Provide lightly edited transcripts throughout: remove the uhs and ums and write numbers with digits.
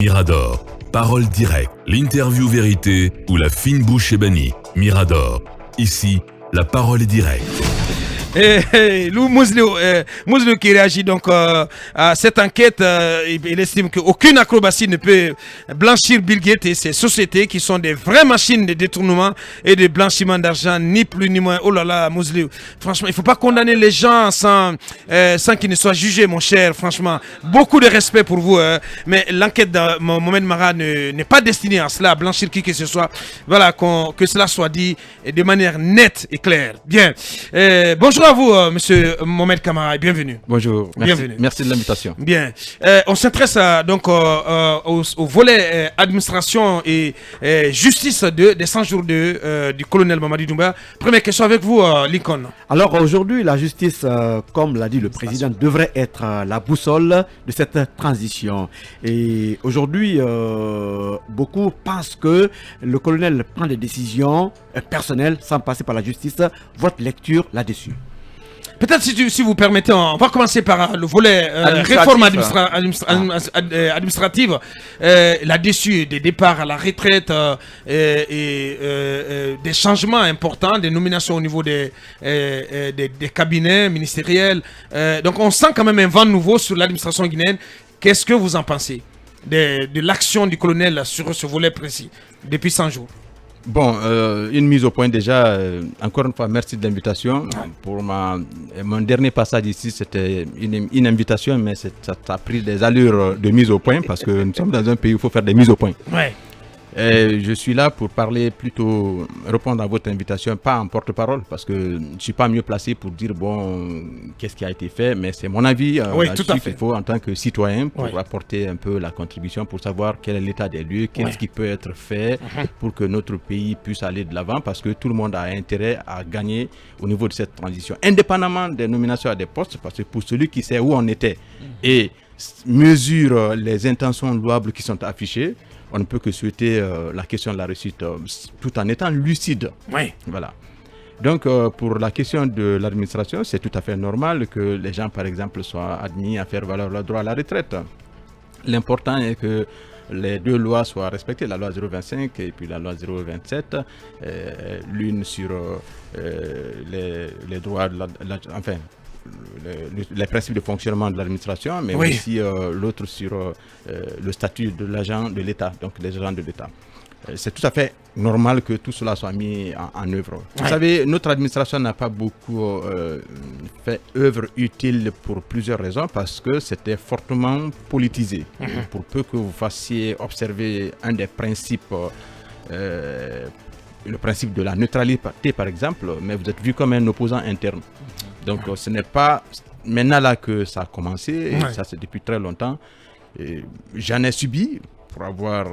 Mirador, parole directe, l'interview vérité ou la fine bouche est bannie. Mirador, ici, la parole est directe. Lou Mouzlou qui réagit donc à cette enquête, il estime qu'aucune acrobatie ne peut blanchir Bill Gates et ses sociétés qui sont des vraies machines de détournement et de blanchiment d'argent, ni plus ni moins. Oh là là, Mouzlou, franchement, il ne faut pas condamner les gens sans qu'ils ne soient jugés, mon cher. Franchement, beaucoup de respect pour vous, mais l'enquête de Mohamed Mara n'est pas destinée à cela, à blanchir qui que ce soit. Voilà, que cela soit dit de manière nette et claire. Bien. Bonjour à vous, monsieur Mohamed Kamara, et bienvenue. Bonjour, bienvenue. Merci de l'invitation. Bien, on s'intéresse donc au volet administration et justice des 100 jours du colonel Mamadi Doumbouya. Première question avec vous, Lincoln. Alors aujourd'hui, la justice, comme l'a dit le président, devrait être la boussole de cette transition. Et aujourd'hui, beaucoup pensent que le colonel prend des décisions personnelles sans passer par la justice. Votre lecture là-dessus? Peut-être si vous permettez, on va commencer par le volet réforme administrative, là-dessus, des départs à la retraite et des changements importants, des nominations au niveau des cabinets ministériels. Donc on sent quand même un vent nouveau sur l'administration guinéenne. Qu'est-ce que vous en pensez de l'action du colonel sur ce volet précis depuis 100 jours? Bon, une mise au point déjà, encore une fois, merci de l'invitation. Pour mon dernier passage ici, c'était une invitation, mais ça a pris des allures de mise au point parce que nous sommes dans un pays où il faut faire des mises au point. Ouais. Je suis là pour parler plutôt, répondre à votre invitation, pas en porte-parole, parce que je ne suis pas mieux placé pour dire, bon, qu'est-ce qui a été fait, mais c'est mon avis oui, tout à fait. qu'il faut en tant que citoyen pour apporter un peu la contribution, pour savoir quel est l'état des lieux, qu'est-ce qui peut être fait pour que notre pays puisse aller de l'avant, parce que tout le monde a intérêt à gagner au niveau de cette transition, indépendamment des nominations à des postes, parce que pour celui qui sait où on était et mesure les intentions louables qui sont affichées, on ne peut que souhaiter la question de la réussite tout en étant lucide. Oui. Voilà. Donc, pour la question de l'administration, c'est tout à fait normal que les gens, par exemple, soient admis à faire valoir leur droit à la retraite. L'important est que les deux lois soient respectées, la loi 025 et puis la loi 027, l'une sur les droits, les principes de fonctionnement de l'administration, mais aussi l'autre sur le statut de l'agent de l'État, donc les agents de l'État. C'est tout à fait normal que tout cela soit mis en œuvre. Vous savez, notre administration n'a pas beaucoup fait œuvre utile pour plusieurs raisons, parce que c'était fortement politisé. Pour peu que vous fassiez observer un des principes, le principe de la neutralité par exemple, mais vous êtes vu comme un opposant interne. Donc ce n'est pas maintenant là que ça a commencé, et ça c'est depuis très longtemps. J'en ai subi pour avoir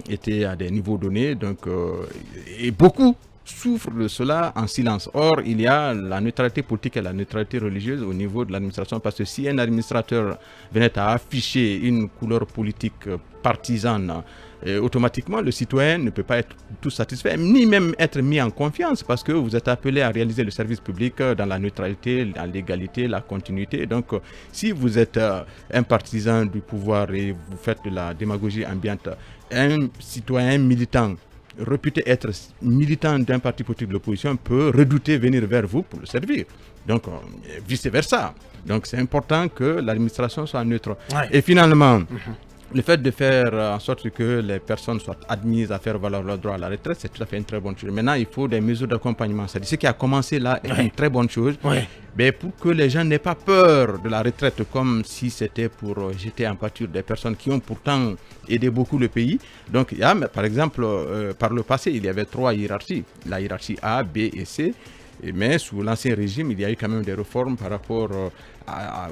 été à des niveaux donnés, donc, et beaucoup souffrent de cela en silence. Or, il y a la neutralité politique et la neutralité religieuse au niveau de l'administration, parce que si un administrateur venait à afficher une couleur politique partisane, automatiquement le citoyen ne peut pas être tout satisfait, ni même être mis en confiance, parce que vous êtes appelé à réaliser le service public dans la neutralité, dans l'égalité, la continuité. Donc si vous êtes un partisan du pouvoir et vous faites de la démagogie ambiante, un citoyen militant réputé être militant d'un parti politique de l'opposition peut redouter venir vers vous pour le servir. Donc vice versa. Donc c'est important que l'administration soit neutre. Et finalement, le fait de faire en sorte que les personnes soient admises à faire valoir leur droit à la retraite, c'est tout à fait une très bonne chose. Maintenant, il faut des mesures d'accompagnement. C'est-à-dire ce qui a commencé là est une très bonne chose. Mais pour que les gens n'aient pas peur de la retraite, comme si c'était pour jeter en pâture des personnes qui ont pourtant aidé beaucoup le pays. Donc, il y a, par exemple, par le passé, il y avait 3 hiérarchies. La hiérarchie A, B et C. Mais sous l'ancien régime, il y a eu quand même des réformes par rapport à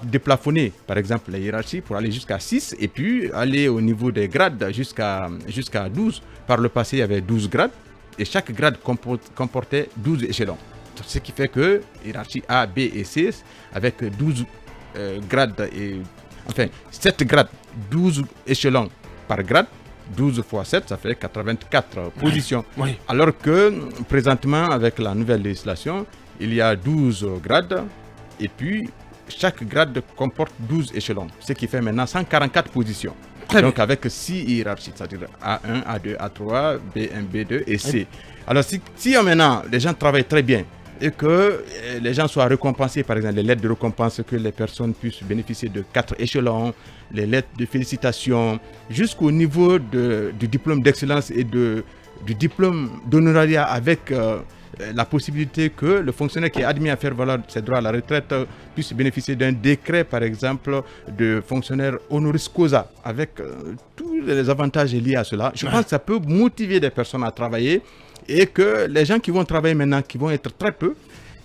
déplafonner, par exemple, les hiérarchies pour aller jusqu'à 6 et puis aller au niveau des grades jusqu'à 12. Par le passé, il y avait 12 grades et chaque grade comportait 12 échelons. Ce qui fait que hiérarchie A, B et C, avec 12 grades, enfin 7 grades, 12 échelons par grade, 12 fois 7, ça fait 84 positions. Alors que présentement, avec la nouvelle législation, il y a 12 grades et puis chaque grade comporte 12 échelons, ce qui fait maintenant 144 positions. Très Donc avec 6 hiérarchies, c'est-à-dire A1, A2, A3, B1, B2 et C. Alors si maintenant les gens travaillent très bien et que les gens soient récompensés, par exemple les lettres de récompense, que les personnes puissent bénéficier de 4 échelons, les lettres de félicitations, jusqu'au niveau du diplôme d'excellence et du diplôme d'honorariat avec la possibilité que le fonctionnaire qui est admis à faire valoir ses droits à la retraite puisse bénéficier d'un décret, par exemple, de fonctionnaire honoris causa, avec tous les avantages liés à cela. Je pense que ça peut motiver des personnes à travailler et que les gens qui vont travailler maintenant, qui vont être très peu,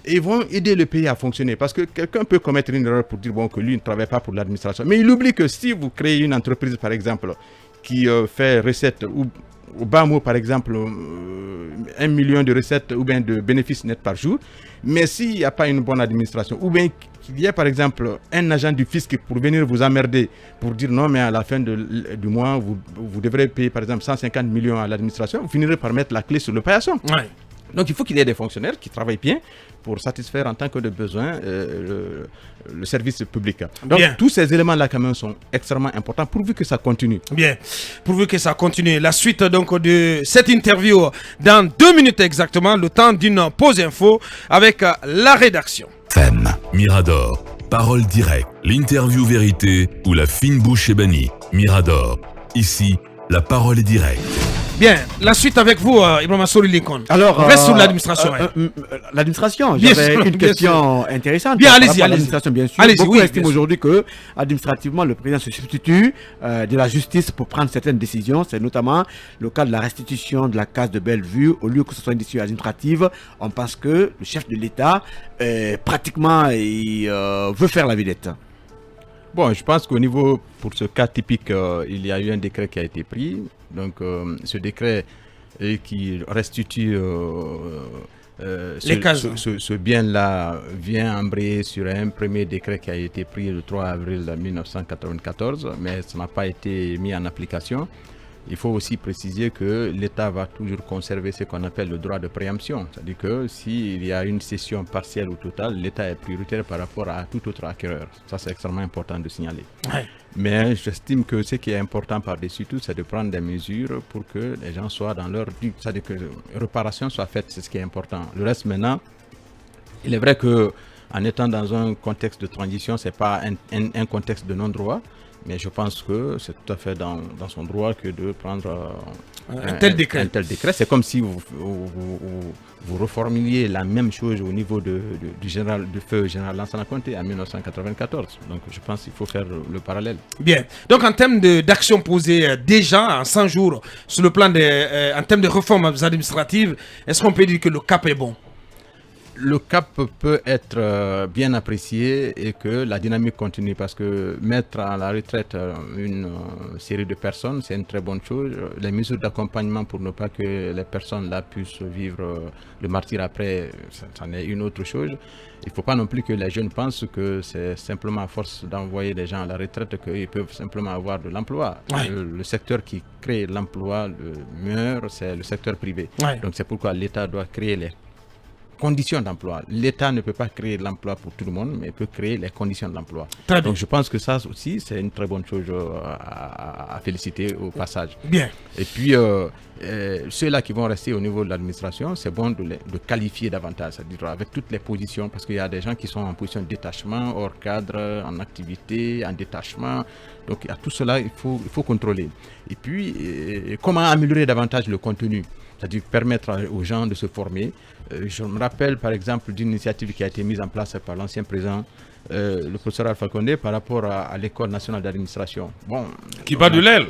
ils vont aider le pays à fonctionner. Parce que quelqu'un peut commettre une erreur pour dire que lui ne travaille pas pour l'administration. Mais il oublie que si vous créez une entreprise, par exemple, qui fait recette ou au bas mot, par exemple, 1 million de recettes ou bien de bénéfices nets par jour, mais s'il n'y a pas une bonne administration, ou bien qu'il y ait par exemple un agent du fisc pour venir vous emmerder, pour dire non, mais à la fin du mois, vous devrez payer par exemple 150 millions à l'administration, vous finirez par mettre la clé sur le paillasson. Ouais. Donc il faut qu'il y ait des fonctionnaires qui travaillent bien pour satisfaire en tant que de besoin le service public. Donc bien. Tous ces éléments-là quand même sont extrêmement importants pourvu que ça continue. Bien, pourvu que ça continue. La suite donc de cette interview dans 2 minutes exactement, le temps d'une pause info avec la rédaction. FM, Mirador, parole directe, l'interview vérité ou la fine bouche ébanie. Mirador, ici, la parole est directe. Bien, la suite avec vous, Ibrahima Sori Lincoln. Alors, on reste sur l'administration. L'administration, Bien j'avais sûr, une question intéressante. Bien, par allez-y, rapport à allez-y. l'administration, bien sûr. Allez-y, Beaucoup oui, estiment bien sûr. aujourd'hui que, administrativement, le président se substitue de la justice pour prendre certaines décisions. C'est notamment le cas de la restitution de la case de Bellevue. Au lieu que ce soit une décision administrative, on pense que le chef de l'État, pratiquement, veut faire la vedette. Bon, je pense qu'au niveau, pour ce cas typique, il y a eu un décret qui a été pris. Donc, ce décret qui restitue ce bien-là vient embrayer sur un premier décret qui a été pris le 3 avril 1994, mais ça n'a pas été mis en application. Il faut aussi préciser que l'État va toujours conserver ce qu'on appelle le droit de préemption. C'est-à-dire que s'il y a une cession partielle ou totale, l'État est prioritaire par rapport à tout autre acquéreur. Ça, c'est extrêmement important de signaler. Ouais. Mais j'estime que ce qui est important par-dessus tout, c'est de prendre des mesures pour que les gens soient dans leur dû. C'est-à-dire que la réparation soit faite, c'est ce qui est important. Le reste maintenant, il est vrai qu'en étant dans un contexte de transition, ce n'est pas un contexte de non-droit. Mais je pense que c'est tout à fait dans son droit que de prendre un tel décret. C'est comme si vous reformuliez la même chose au niveau du feu général Lansana Conté en 1994. Donc je pense qu'il faut faire le parallèle. Bien. Donc en termes d'action posée déjà en 100 jours sur le plan en termes de réformes administratives, est-ce qu'on peut dire que le cap est bon? Le cap peut être bien apprécié et que la dynamique continue parce que mettre à la retraite une série de personnes, c'est une très bonne chose. Les mesures d'accompagnement pour ne pas que les personnes là puissent vivre le martyre après, c'en est une autre chose. Il ne faut pas non plus que les jeunes pensent que c'est simplement à force d'envoyer des gens à la retraite qu'ils peuvent simplement avoir de l'emploi. Ouais. Le secteur qui crée l'emploi le meilleur, c'est le secteur privé. Ouais. Donc c'est pourquoi l'État doit créer les conditions d'emploi. L'État ne peut pas créer l'emploi pour tout le monde, mais peut créer les conditions de l'emploi. Donc je pense que ça aussi, c'est une très bonne chose à féliciter au passage. Bien. Et puis, ceux-là qui vont rester au niveau de l'administration, c'est bon de qualifier davantage, c'est-à-dire avec toutes les positions, parce qu'il y a des gens qui sont en position de détachement, hors cadre, en activité, en détachement. Donc, à tout cela, il faut contrôler. Et puis, comment améliorer davantage le contenu? C'est-à-dire permettre aux gens de se former. Je me rappelle par exemple d'une initiative qui a été mise en place par l'ancien président, le professeur Alpha Condé, par rapport à l'École nationale d'administration. Bon, qui bat de l'aile.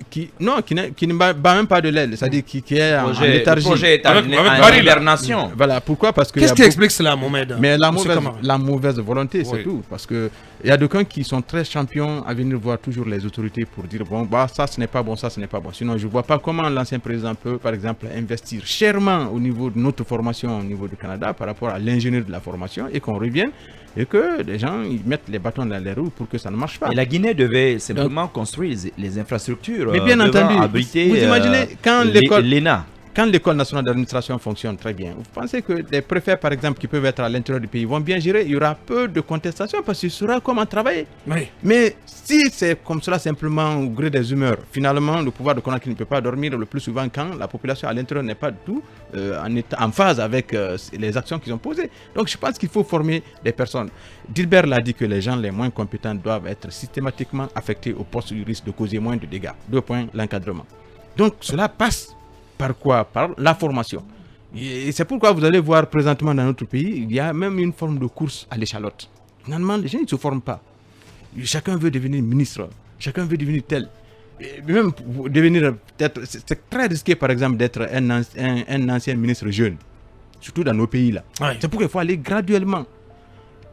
Qui ne bat même pas de l'aile, c'est-à-dire qui est en léthargie. Le projet est en hibernation. Voilà, pourquoi? Parce que qu'est-ce qui explique cela, Mohamed? Mais la mauvaise volonté, c'est tout. Parce qu'il y a d'aucuns qui sont très champions à venir voir toujours les autorités pour dire bon, bah, ça ce n'est pas bon, ça ce n'est pas bon. Sinon, je ne vois pas comment l'ancien président peut, par exemple, investir chèrement au niveau de notre formation au niveau du Canada par rapport à l'ingénierie de la formation et qu'on revienne et que les gens ils mettent les bâtons dans les roues pour que ça ne marche pas. Et la Guinée devait simplement construire les infrastructures. Mais bien entendu, abriter vous imaginez quand l'ENA. quand l'école nationale d'administration fonctionne très bien, vous pensez que les préfets, par exemple, qui peuvent être à l'intérieur du pays, vont bien gérer? Il y aura peu de contestation parce qu'il saura comment travailler. Oui. Mais si c'est comme cela, simplement au gré des humeurs, finalement, le pouvoir de Conakry ne peut pas dormir le plus souvent quand la population à l'intérieur n'est pas du tout en phase avec les actions qu'ils ont posées. Donc, je pense qu'il faut former des personnes. Dilbert l'a dit que les gens les moins compétents doivent être systématiquement affectés au poste du risque de causer moins de dégâts. 2 points, l'encadrement. Donc, cela passe par quoi? Par la formation. Et c'est pourquoi vous allez voir présentement dans notre pays, il y a même une forme de course à l'échalote. Finalement, les gens ne se forment pas. Chacun veut devenir ministre, chacun veut devenir tel. Et même pour devenir peut-être, c'est très risqué par exemple d'être un ancien ministre jeune, surtout dans nos pays là. Ouais. C'est pourquoi il faut aller graduellement.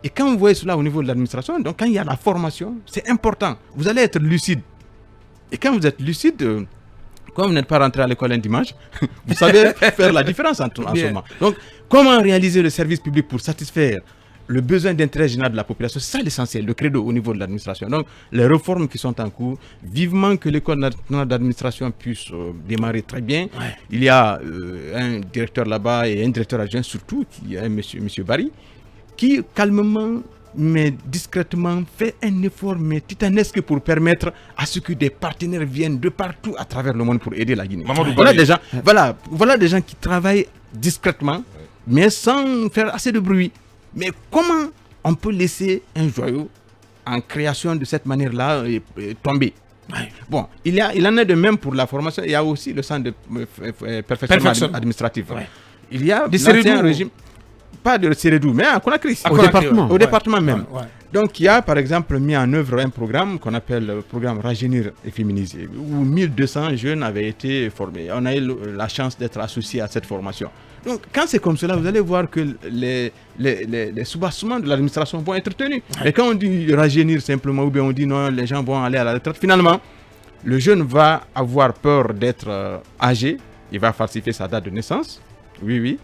Et quand vous voyez cela au niveau de l'administration, donc quand il y a la formation, c'est important. Vous allez être lucide. Et quand vous êtes lucide, comme vous n'êtes pas rentré à l'école un dimanche, vous savez faire la différence en ce moment. Donc, comment réaliser le service public pour satisfaire le besoin d'intérêt général de la population? C'est ça l'essentiel, le credo au niveau de l'administration. Donc, les réformes qui sont en cours, vivement que l'école nationale d'administration puisse démarrer très bien. Ouais. Il y a un directeur là-bas et un directeur adjoint surtout, qui est monsieur Barry, qui calmement mais discrètement fait un effort mais titanesque pour permettre à ce que des partenaires viennent de partout à travers le monde pour aider la Guinée. Voilà des gens qui travaillent discrètement mais sans faire assez de bruit. Mais comment on peut laisser un joyau en création de cette manière-là tomber? Bon, il en est de même pour la formation. Il y a aussi le centre de perfectionnement administratif. Ouais. Il y a l'ancien régime. Pas de Sérédou, mais à Conakry. Au département même. Ouais. Donc, il y a par exemple mis en œuvre un programme qu'on appelle le programme Rajeunir et Féminiser, où 1200 jeunes avaient été formés. On a eu la chance d'être associés à cette formation. Donc, quand c'est comme cela, vous allez voir que les soubassements de l'administration vont être tenus. Ouais. Et quand on dit rajeunir simplement, ou bien on dit non, les gens vont aller à la retraite, finalement, le jeune va avoir peur d'être âgé, il va falsifier sa date de naissance. Oui.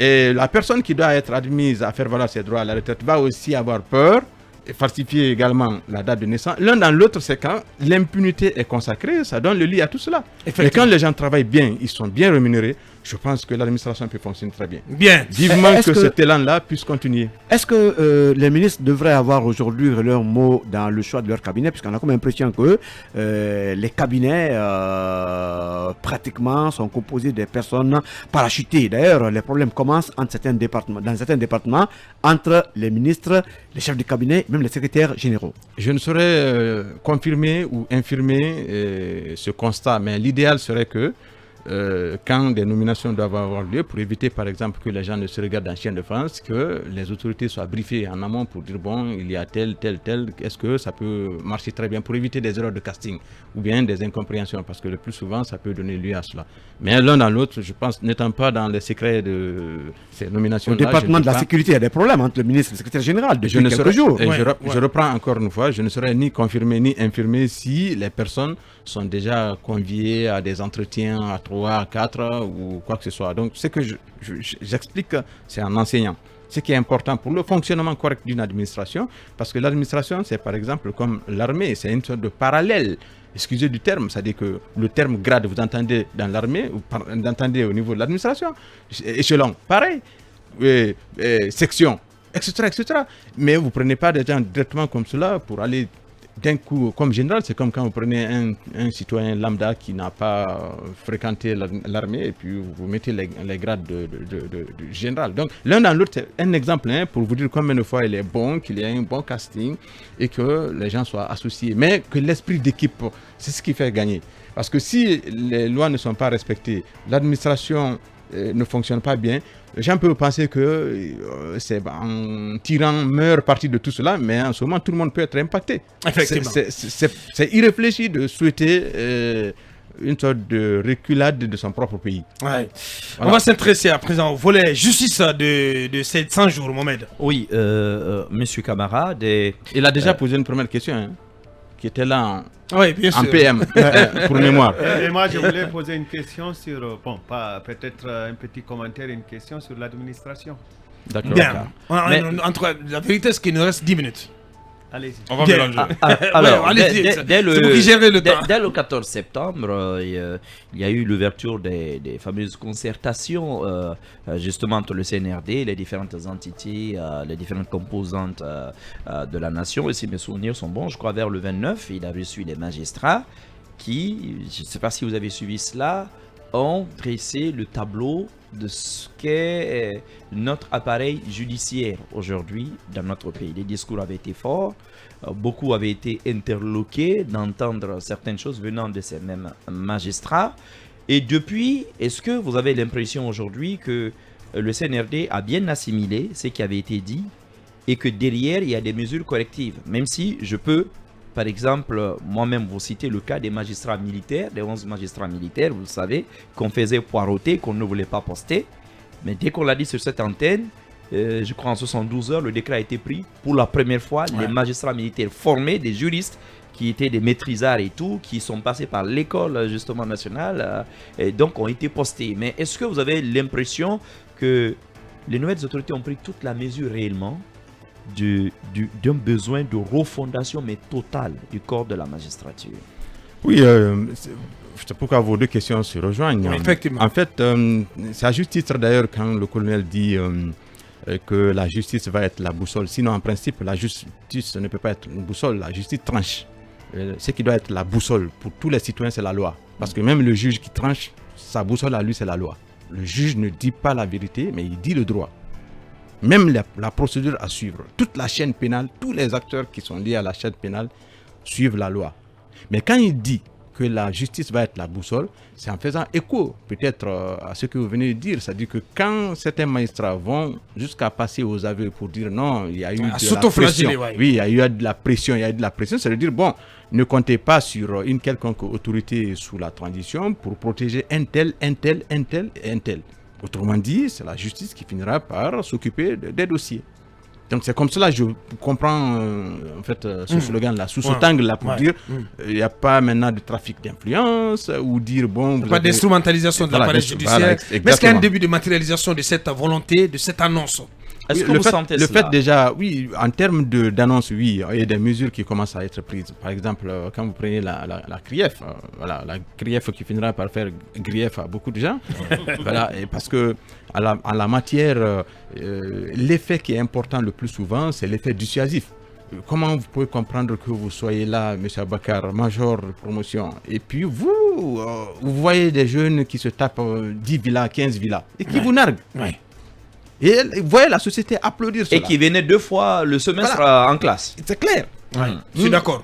Et la personne qui doit être admise à faire valoir ses droits à la retraite va aussi avoir peur et falsifier également la date de naissance. L'un dans l'autre, c'est quand l'impunité est consacrée, ça donne le lit à tout cela. Et quand les gens travaillent bien, ils sont bien rémunérés, je pense que l'administration peut fonctionner très bien. Bien. Vivement que cet élan-là puisse continuer. Est-ce que les ministres devraient avoir aujourd'hui leur mot dans le choix de leur cabinet, puisqu'on a comme l'impression que les cabinets pratiquement sont composés des personnes parachutées. D'ailleurs, les problèmes commencent dans certains départements, entre les ministres, les chefs de cabinet, même les secrétaires généraux. Je ne saurais confirmer ou infirmer ce constat, mais l'idéal serait que quand des nominations doivent avoir lieu, pour éviter par exemple que les gens ne se regardent en chien de France, que les autorités soient briefées en amont pour dire bon, il y a tel, est-ce que ça peut marcher très bien pour éviter des erreurs de casting ou bien des incompréhensions, parce que le plus souvent ça peut donner lieu à cela. Mais l'un dans l'autre, je pense, n'étant pas dans les secrets de ces nominations. Au département de la sécurité, il y a des problèmes entre le ministre et le secrétaire général depuis quelques jours. Je reprends encore une fois, je ne saurais ni confirmer ni infirmer si les personnes sont déjà conviées à des entretiens à 3, à 4 ou quoi que ce soit. Donc, ce que j'explique, c'est en enseignant. Ce qui est important pour le fonctionnement correct d'une administration, parce que l'administration, c'est par exemple comme l'armée, c'est une sorte de parallèle. Excusez du terme, c'est-à-dire que le terme grade, vous entendez dans l'armée, vous entendez au niveau de l'administration, échelon, pareil, section, etc. Mais vous ne prenez pas des gens directement comme cela pour aller d'un coup, comme général, c'est comme quand vous prenez un citoyen lambda qui n'a pas fréquenté l'armée et puis vous mettez les grades de général. Donc, l'un dans l'autre, c'est un exemple pour vous dire combien de fois il est bon, qu'il y a un bon casting et que les gens soient associés. Mais que l'esprit d'équipe, c'est ce qui fait gagner. Parce que si les lois ne sont pas respectées, l'administration ne fonctionne pas bien, les gens peuvent penser que c'est en tirant meilleure partie de tout cela, mais en ce moment, tout le monde peut être impacté. Effectivement. C'est irréfléchi de souhaiter une sorte de reculade de son propre pays. Ouais. Voilà. On va s'intéresser à présent au volet justice de ces 100 jours, Mohamed. Oui, monsieur Camara. Il a déjà posé une première question, hein, qui était là oui, bien sûr. En PM, pour mémoire. Et moi, je voulais poser une question sur, peut-être un petit commentaire, une question sur l'administration. D'accord. Bien. Entre la vérité, c'est qu'il nous reste 10 minutes. Allez-y. On va mélanger. Alors, allez-y, dès c'est vous qui gérez le temps. dès le 14 septembre, il y a eu l'ouverture des fameuses concertations justement entre le CNRD, les différentes entités, les différentes composantes de la nation. Et si mes souvenirs sont bons, je crois vers le 29, il a reçu les magistrats qui, je ne sais pas si vous avez suivi cela, ont dressé le tableau de ce qu'est notre appareil judiciaire aujourd'hui dans notre pays. Les discours avaient été forts, beaucoup avaient été interloqués d'entendre certaines choses venant de ces mêmes magistrats. Et depuis, est-ce que vous avez l'impression aujourd'hui que le CNRD a bien assimilé ce qui avait été dit et que derrière, il y a des mesures correctives, même si je peux, par exemple, moi-même vous citer le cas des magistrats militaires, des 11 magistrats militaires, vous le savez, qu'on faisait poireauter, qu'on ne voulait pas poster. Mais dès qu'on l'a dit sur cette antenne, je crois en 72 heures, le décret a été pris. Pour la première fois, les magistrats militaires formés, des juristes qui étaient des maîtrisards et tout, qui sont passés par l'école justement nationale, et donc ont été postés. Mais est-ce que vous avez l'impression que les nouvelles autorités ont pris toute la mesure réellement d'un besoin de refondation mais totale du corps de la magistrature? Oui, c'est pourquoi vos deux questions se rejoignent. Oui, effectivement. En fait, c'est à juste titre d'ailleurs quand le colonel dit que la justice va être la boussole. Sinon, en principe, la justice ne peut pas être une boussole. La justice tranche. Ce qui doit être la boussole pour tous les citoyens, c'est la loi. Parce que même le juge qui tranche, sa boussole à lui, c'est la loi. Le juge ne dit pas la vérité, mais il dit le droit. Même la procédure à suivre, toute la chaîne pénale, tous les acteurs qui sont liés à la chaîne pénale suivent la loi. Mais quand il dit que la justice va être la boussole, c'est en faisant écho peut-être à ce que vous venez de dire. C'est-à-dire que quand certains magistrats vont jusqu'à passer aux aveux pour dire non, il y a eu de la pression. Oui, il y a eu de la pression, ça veut dire bon, ne comptez pas sur une quelconque autorité sous la transition pour protéger un tel. Autrement dit, c'est la justice qui finira par s'occuper des dossiers. Donc c'est comme cela que je comprends en fait ce slogan-là, sous cet angle-là, pour dire il n'y a pas maintenant de trafic d'influence ou dire bon... Pas d'instrumentalisation de l'appareil judiciaire, mais est-ce qu'il y a un début de matérialisation de cette volonté, de cette annonce? Est-ce que vous sentez le cela? fait déjà, oui, en termes d'annonce, oui, il y a des mesures qui commencent à être prises. Par exemple, quand vous prenez la CRIEF, voilà, la CRIEF qui finira par faire grief à beaucoup de gens, voilà, et parce que en la matière, l'effet qui est important le plus souvent, c'est l'effet dissuasif. Comment vous pouvez comprendre que vous soyez là, M. Abakar, major de promotion, et puis vous voyez des jeunes qui se tapent 10 villas, 15 villas, et qui vous narguent. Et vous voyez la société applaudir cela. Et qui venait 2 fois le semestre en classe. C'est clair. Je suis d'accord.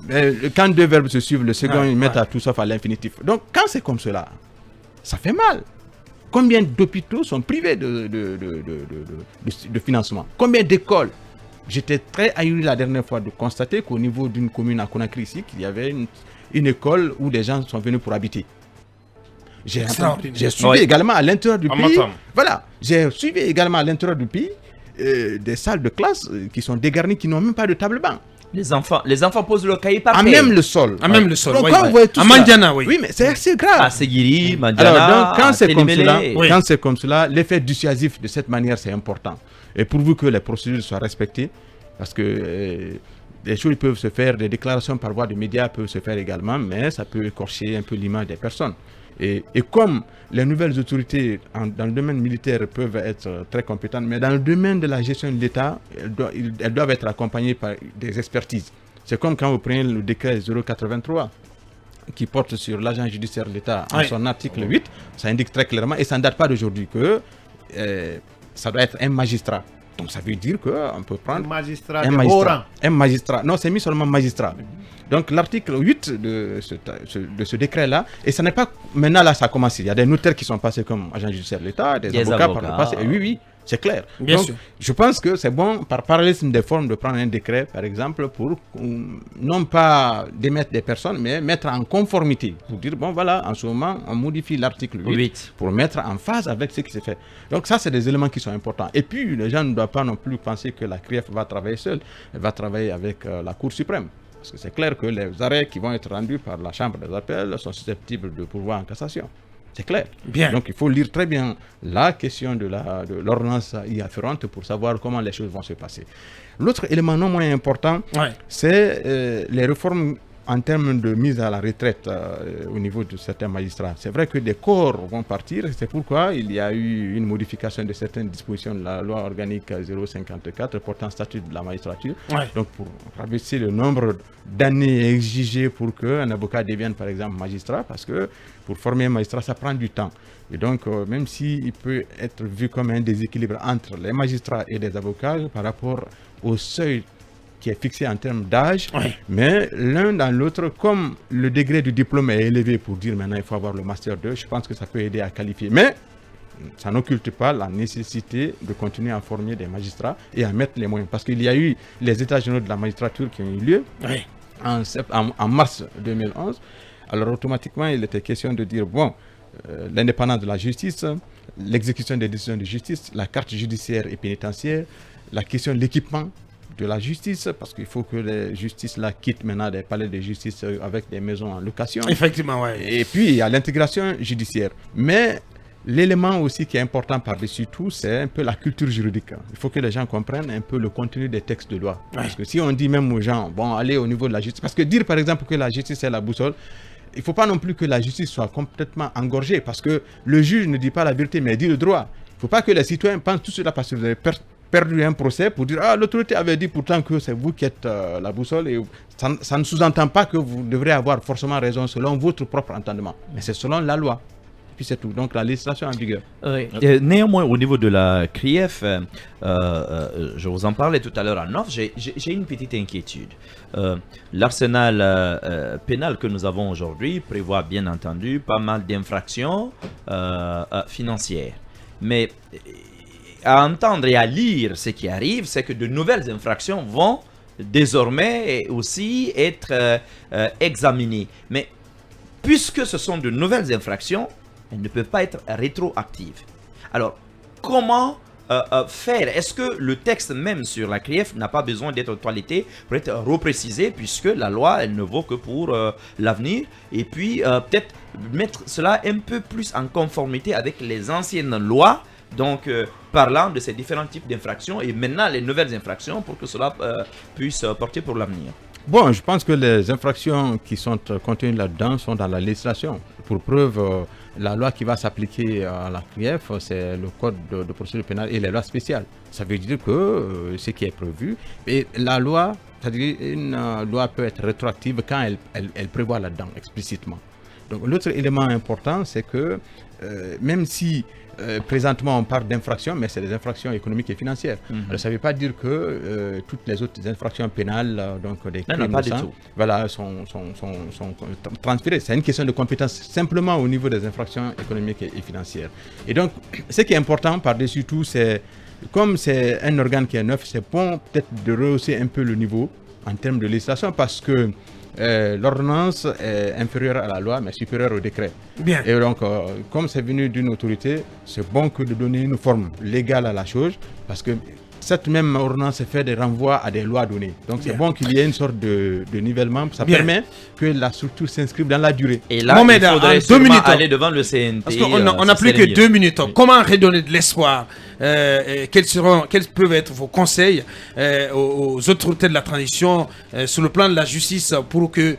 Quand 2 verbes se suivent, le second, ils mettent à tout sauf à l'infinitif. Donc, quand c'est comme cela, ça fait mal. Combien d'hôpitaux sont privés de financement? Combien d'écoles? J'étais très ahuri la dernière fois de constater qu'au niveau d'une commune à Conakry ici, qu'il y avait une école où des gens sont venus pour habiter. J'ai suivi également à l'intérieur du pays. Voilà, j'ai suivi également à l'intérieur du pays des salles de classe qui sont dégarnies, qui n'ont même pas de table-banc. Les enfants posent leur cahier par terre. À même le sol. À même le sol. Donc, quand vous voyez tout à ça, Mandiana, oui. Oui, mais c'est assez grave. À Seguiri, Mandiana, alors, donc, quand c'est à comme cela, l'effet dissuasif de cette manière, c'est important. Et pourvu que les procédures soient respectées, parce que des choses peuvent se faire, des déclarations par voie de médias peuvent se faire également, mais ça peut écorcher un peu l'image des personnes. Et comme les nouvelles autorités dans le domaine militaire peuvent être très compétentes, mais dans le domaine de la gestion de l'État, elles doivent être accompagnées par des expertises. C'est comme quand vous prenez le décret 083 qui porte sur l'agent judiciaire de l'État en son article 8, ça indique très clairement, et ça ne date pas d'aujourd'hui, que ça doit être un magistrat. Donc ça veut dire qu'on peut prendre un magistrat. Non, c'est mis seulement magistrat. Donc l'article 8 de ce décret-là, et ce n'est pas... Maintenant là, ça a commencé. Il y a des notaires qui sont passés comme agents judiciaires de l'État, des avocats par le passé. Et oui, c'est clair. Bien Donc, sûr. je pense que c'est bon, par parallélisme des formes, de prendre un décret, par exemple, pour non pas démettre des personnes, mais mettre en conformité. Pour dire, bon voilà, en ce moment, on modifie l'article 8 pour mettre en phase avec ce qui s'est fait. Donc ça, c'est des éléments qui sont importants. Et puis, les gens ne doivent pas non plus penser que la CRIEF va travailler seule. Elle va travailler avec la Cour suprême. Parce que c'est clair que les arrêts qui vont être rendus par la Chambre des appels sont susceptibles de pourvoi en cassation. C'est clair. Bien. Donc il faut lire très bien la question de l'ordonnance y afférente pour savoir comment les choses vont se passer. L'autre élément non moins important, c'est les réformes en termes de mise à la retraite au niveau de certains magistrats. C'est vrai que des corps vont partir, c'est pourquoi il y a eu une modification de certaines dispositions de la loi organique 054 portant statut de la magistrature. Donc pour rabaisser le nombre d'années exigées pour qu'un avocat devienne par exemple magistrat, parce que pour former un magistrat, ça prend du temps. Et donc, même s'il peut être vu comme un déséquilibre entre les magistrats et les avocats par rapport au seuil qui est fixé en termes d'âge, mais l'un dans l'autre, comme le degré du diplôme est élevé pour dire maintenant il faut avoir le master 2, je pense que ça peut aider à qualifier. Mais ça n'occulte pas la nécessité de continuer à former des magistrats et à mettre les moyens. Parce qu'il y a eu les états généraux de la magistrature qui ont eu lieu en mars 2011. Alors automatiquement, il était question de dire, bon, l'indépendance de la justice, l'exécution des décisions de justice, la carte judiciaire et pénitentiaire, la question de l'équipement de la justice, parce qu'il faut que les justices là quittent maintenant des palais de justice avec des maisons en location. Effectivement, Et puis, il y a l'intégration judiciaire. Mais l'élément aussi qui est important par-dessus tout, c'est un peu la culture juridique. Il faut que les gens comprennent un peu le contenu des textes de loi. Parce que si on dit même aux gens, bon, allez au niveau de la justice, parce que dire par exemple que la justice est la boussole, il ne faut pas non plus que la justice soit complètement engorgée, parce que le juge ne dit pas la vérité, mais dit le droit. Il ne faut pas que les citoyens pensent tout cela parce que vous avez perdu un procès pour dire « Ah, l'autorité avait dit pourtant que c'est vous qui êtes la boussole » et ça ne sous-entend pas que vous devrez avoir forcément raison selon votre propre entendement, mais c'est selon la loi. Puis c'est tout. Donc la législation en vigueur. Néanmoins, au niveau de la CRIEF, je vous en parlais tout à l'heure en off, j'ai une petite inquiétude. L'arsenal pénal que nous avons aujourd'hui prévoit bien entendu pas mal d'infractions financières. Mais à entendre et à lire ce qui arrive, c'est que de nouvelles infractions vont désormais aussi être examinées. Mais puisque ce sont de nouvelles infractions, elles ne peuvent pas être rétroactives. Alors, comment faire? Est-ce que le texte même sur la CRIEF n'a pas besoin d'être toiletté pour être reprécisé, puisque la loi, elle ne vaut que pour l'avenir, et puis peut-être mettre cela un peu plus en conformité avec les anciennes lois, donc parlant de ces différents types d'infractions, et maintenant les nouvelles infractions pour que cela puisse porter pour l'avenir. Bon, je pense que les infractions qui sont contenues là-dedans sont dans la législation. Pour preuve, la loi qui va s'appliquer à la CRIEF, c'est le code de procédure pénale et les lois spéciales. Ça veut dire que ce qui est prévu, et la loi, c'est-à-dire une loi peut être rétroactive quand elle prévoit là-dedans explicitement. Donc l'autre élément important, c'est que même si présentement on parle d'infractions, mais c'est des infractions économiques et financières. Alors, ça ne veut pas dire que toutes les autres infractions pénales, donc des crimes pas du tout. Voilà, sont transférées. C'est une question de compétence simplement au niveau des infractions économiques et financières. Et donc, ce qui est important par-dessus tout, c'est comme c'est un organe qui est neuf, c'est bon peut-être de rehausser un peu le niveau en termes de législation, parce que l'ordonnance est inférieure à la loi, mais supérieure au décret. Bien. Et donc, comme c'est venu d'une autorité, c'est bon que de donner une forme légale à la chose, parce que cette même ordonnance fait des renvois à des lois données. Donc, c'est bon qu'il y ait une sorte de nivellement. Ça permet que la structure s'inscrive dans la durée. Et là, il faudrait aller devant le CNT. Parce qu'on n'a plus que 2 minutes. Comment redonner de l'espoir? Quels peuvent être vos conseils aux autorités de la transition sur le plan de la justice pour que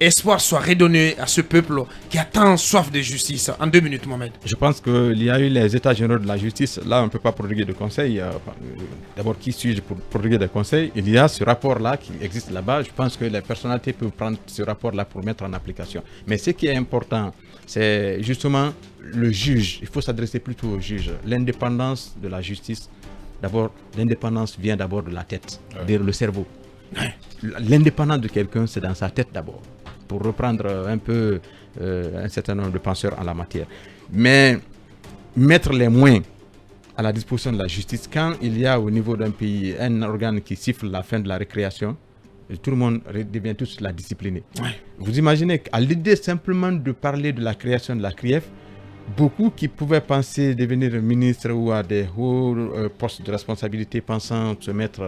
espoir soit redonné à ce peuple qui a tant soif de justice? En 2 minutes, Mohamed. Je pense qu'il y a eu les états généraux de la justice. Là, on ne peut pas prodiguer de conseils. D'abord, qui suis-je pour prodiguer des conseils? Il y a ce rapport-là qui existe là-bas. Je pense que les personnalités peuvent prendre ce rapport-là pour mettre en application. Mais ce qui est important, c'est justement le juge. Il faut s'adresser plutôt au juge. L'indépendance de la justice, d'abord, l'indépendance vient d'abord de la tête, c'est-à-dire le cerveau. L'indépendance de quelqu'un, c'est dans sa tête d'abord, pour reprendre un peu un certain nombre de penseurs en la matière. Mais mettre les moyens à la disposition de la justice, quand il y a au niveau d'un pays un organe qui siffle la fin de la récréation, tout le monde devient tous la discipliné. Vous imaginez qu'à l'idée simplement de parler de la création de la CRIEF, beaucoup qui pouvaient penser devenir ministre ou à des hauts postes de responsabilité pensant se mettre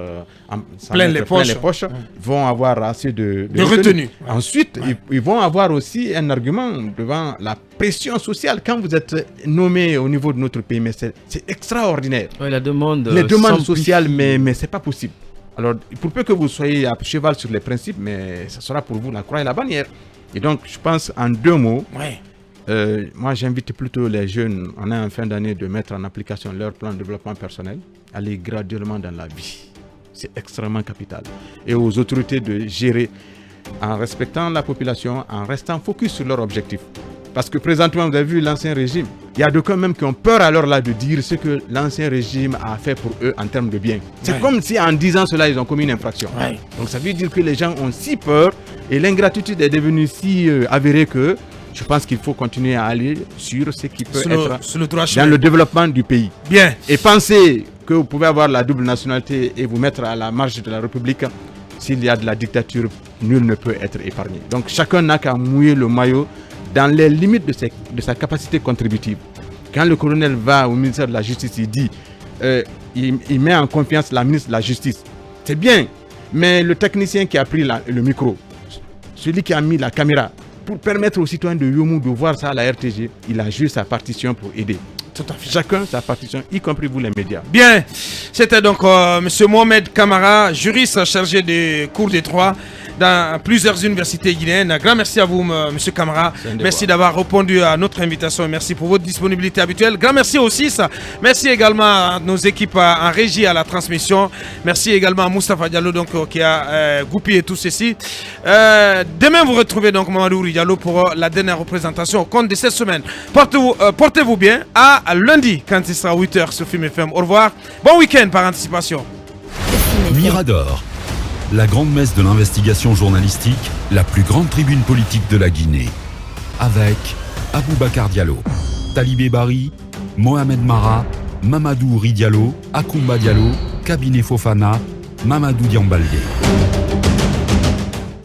plein les poches, vont avoir assez de retenue. Ensuite, ils vont avoir aussi un argument devant la pression sociale. Quand vous êtes nommé au niveau de notre pays, mais c'est extraordinaire. Oui, les demandes sociales, mais c'est pas possible. Alors, pour peu que vous soyez à cheval sur les principes, mais ça sera pour vous la croix et la bannière. Et donc, je pense en 2 mots, moi j'invite plutôt les jeunes, on est en fin d'année, de mettre en application leur plan de développement personnel, aller graduellement dans la vie. C'est extrêmement capital. Et aux autorités de gérer en respectant la population, en restant focus sur leurs objectifs. Parce que présentement, vous avez vu l'ancien régime, il y a de quand même qui ont peur alors là de dire ce que l'ancien régime a fait pour eux en termes de bien. C'est comme si en disant cela, ils ont commis une infraction. Donc ça veut dire que les gens ont si peur et l'ingratitude est devenue si avérée que je pense qu'il faut continuer à aller sur ce qui peut être dans le développement du pays. Bien. Et penser que vous pouvez avoir la double nationalité et vous mettre à la marge de la République, s'il y a de la dictature, nul ne peut être épargné. Donc chacun n'a qu'à mouiller le maillot dans les limites de sa capacité contributive. Quand le colonel va au ministère de la Justice, il dit, il met en confiance la ministre de la Justice. C'est bien, mais le technicien qui a pris le micro, celui qui a mis la caméra, pour permettre aux citoyens de Yomou de voir ça à la RTG, il a joué sa partition pour aider. Tout à fait. Chacun sa partition, y compris vous les médias. Bien, c'était donc M. Mohamed Kamara, juriste chargé des cours des droits dans plusieurs universités guinéennes. Un grand merci à vous, M. Kamara. Merci d'avoir répondu à notre invitation et merci pour votre disponibilité habituelle. Grand merci aussi. Merci également à nos équipes en régie à la transmission. Merci également à Moustapha Diallo donc, qui a goupillé tout ceci. Demain, vous retrouvez donc Mamadou Diallo pour la dernière représentation au compte de cette semaine. Portez-vous bien. À lundi, quand il sera 8h sur Film FM. Au revoir. Bon week-end par anticipation. Mirador, la grande messe de l'investigation journalistique, la plus grande tribune politique de la Guinée. Avec Aboubacar Diallo, Talibé Bari, Mohamed Mara, Mamadou Ri Diallo, Akoumba Diallo, Kabinet Fofana, Mamadou Diambalde.